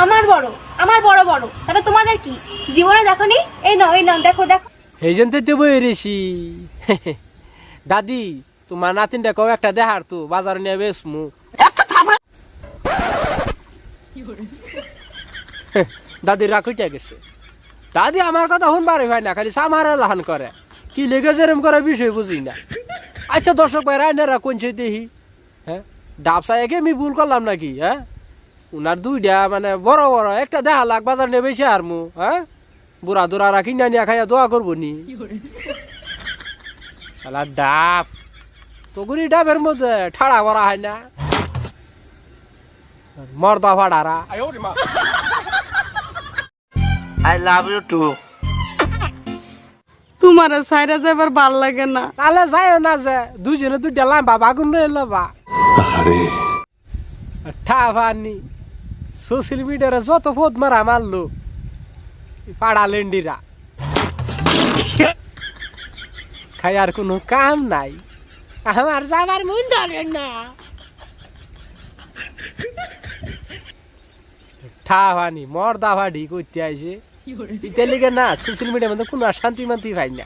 আমার বড়, আমার বড় বড়, তাহলে তোমাদের কি জীবনে দেখোনি? এই নাও, এই নাও, দেখো দেখো। এই জন্য তো বই রেছি দাদি তোমার নাতিনটা কও একটা দেখার তো বাজারে নিয়ে বেসমু দাদি রাখুইটা গেছে। দাদি আমার কথা শুনবারই হয় না, খালি সামার লাহান করে কি লেগে যেরম করে বিষয় বুঝি না। আচ্ছা দর্শক ভাই রায়নারা কোনছে দেখি, হ্যাঁ ডাবসা একে আমি ভুল করলাম নাকি? হ্যাঁ উনার দুইটা মানে বড় বড় একটা দেখা লাখ বাজার নিয়ে বেশি আর মু, হ্যাঁ বুড়া দুরা রাখি না নিয়ে খাইয়া দোয়া করবো নি। শালা ডাব তগুরি ডাবের মধ্যে ঠাড়া করা হয় না, মর্দা ফাড়ারা। I love you too. তোমার সাইরা যাবার ভাল লাগে না? তাহলে যাইও না যে দুজনে দুইটা লাম্বা বাগুন লয়ে লবা। ঠাবানি সোশ্যাল মিডিয়ারে যত ফোদ মারা মারলো পাড়া লেন্ডিরা, খাই আর কোনো কাম নাই, আমার যাবার মন ধরে না। ঠাবানি মর্দা ভাডি করতে আইছে ইতে লিগে না সোশ্যাল মিডিয়ার মধ্যে কোনো শান্তি মান্তি পাই না।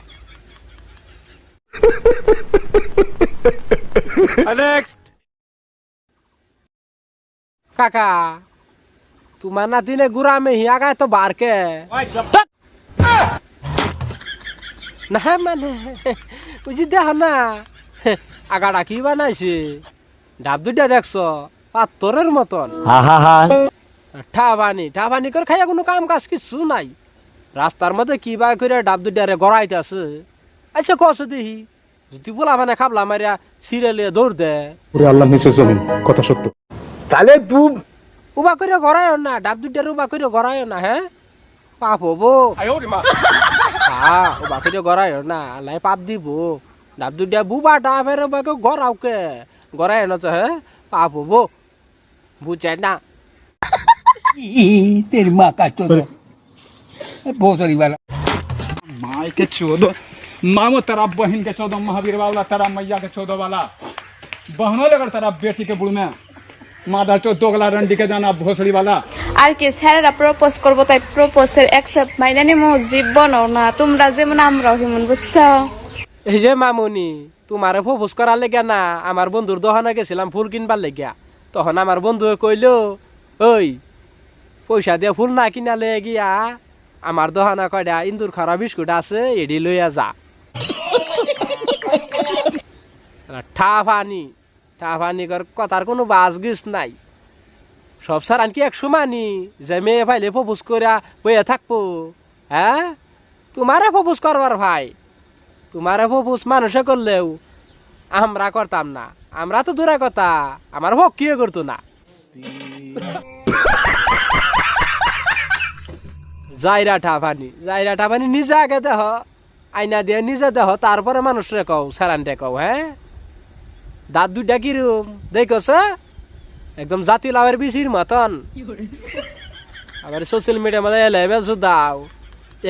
নেক্সট কাকা তোমার নাতিনে গুড়া মে হি আগায় তো বারকে না মানে বুঝি দেখ না আগাটা কি বানাইছে ডাব দুইটা দেখছ পাত্তরের মতন। ঠাবানি ঠাবানি করে খাইয়া কোনো কাম কাজ কিছু নাই, রাস্তার মধ্যে কি বা করে ডাব দুইটারে গড়াইতে আছে। আচ্ছা কস দেখি যদি বলা মানে খাবলা মারিয়া সিরিয়ালে দৌড় দে আল্লাহ নিচে জমিন কথা সত্য তাহলে তুই উবা করে গড়াইও না, ডাব দুইটার উবা করে গড়াইও না, হ্যাঁ পাপ হবো। হ্যাঁ উবা করে গড়াইও না, আল্লাহ পাপ দিব। ডাব দুইটা বুবা ডাবের উবাকে গড়াওকে গড়াই না, হ্যাঁ পাপ হবো, বুঝাই না। तेरी माँ का चोदो बहुत सारी बार माय के चौदह मामो तेरा बहन के चौदह महावीर वाला तेरा मैया के चौदह वाला बहनों लेकर तेरा बेटी के बुढ़ में मादा चो दोगला रंडी के जाना भोसड़ी वाला। আর কি স্যারেরা প্রপোজ করবো তাই প্রপোজের অ্যাকসেপ্ট মাইনা নিমো, জীবনও না তোমরা যেমন আমরাও হিমন, বুঝছো? এই যে মামুনি তোমারে প্রপোজ করার লেগে না আমার বন্ধুর দোকানে গেছিলাম ফুল কিনবার লেগিয়া, তখন আমার বন্ধু কইলো ওই পয়সা দিয়ে ফুল না কিনা লয়ে গিয়া আমার দোকানে কয়টা ইন্দুর খারা বিস্কুট আছে এডি লইয়া যা। ঠাফানি ঠাফানি কর কথার কোনো বাস গিস নাই, সব সার আনকি একশো মানি যে মেয়ে ফাইলে প্রপোজ করিয়া বইয়া থাকবো। হ্যাঁ তোমারে প্রপোজ করবার ভাই, তোমারে প্রপোজ মানুষে করলেও আমরা করতাম না, আমরা তো দূরে কথা আমার ভোগ কিয়ে করতো না। জাইরা ঠাফানি নিজে আগে দেহ আইনা দিয়ে নিজে দেহ, তারপরে মানুষরে কও সারানটে কও। হ্যাঁ দাঁত দুইটা কিরম দেখছে একদম জাতি লাভের বিচির মতন। আবার সোশ্যাল মিডিয়ার মধ্যে লেভেল দাও,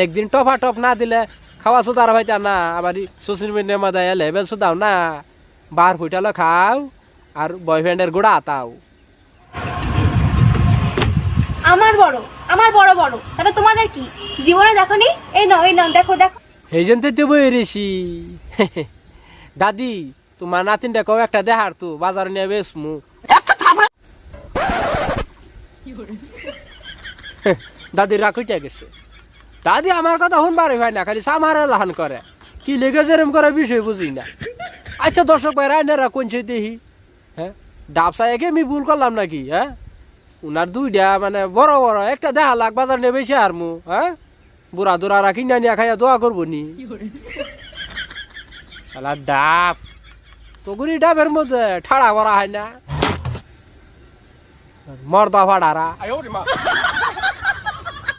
একদিন টপা টপ না দিলে খাওয়া সুদার হইতা না, আবার সোশ্যাল মিডিয়ার মধ্যে লেভেল দাও না, বার ফুটালো খাও আর বয়ফ্রেন্ডের গোড়া আতাও। আমার বড়, আমার বড় বড়, তাহলে তোমাদের কি জীবনে দেখোনি? এই নাও, এই নাও, দেখো দেখো। এই জন্য তো বই রেছি দাদি তোমার নাতিনটা কও একটা দেখার তো বাজারে নিয়ে বেসমু দাদি রাখুইটা গেছে। দাদি আমার কথা শুনবারই হয় না, খালি সামার লাহান করে কি লেগে যেরম করে বিষয় বুঝি না। আচ্ছা দর্শক ভাই রায়নারা কোনছে দেখি, হ্যাঁ ডাবসা একে আমি ভুল করলাম নাকি? হ্যাঁ উনার দুইটা মানে বড় বড় একটা দেখা লাখ বাজার নিয়ে বেশি আর মু, হ্যাঁ বুড়া দুরা রাখি না নিয়ে খাইয়া দোয়া করবো নি। শালা ডাব তগুরি ডাবের মধ্যে ঠাড়া করা হয় না, মর্দা ফাড়ারা।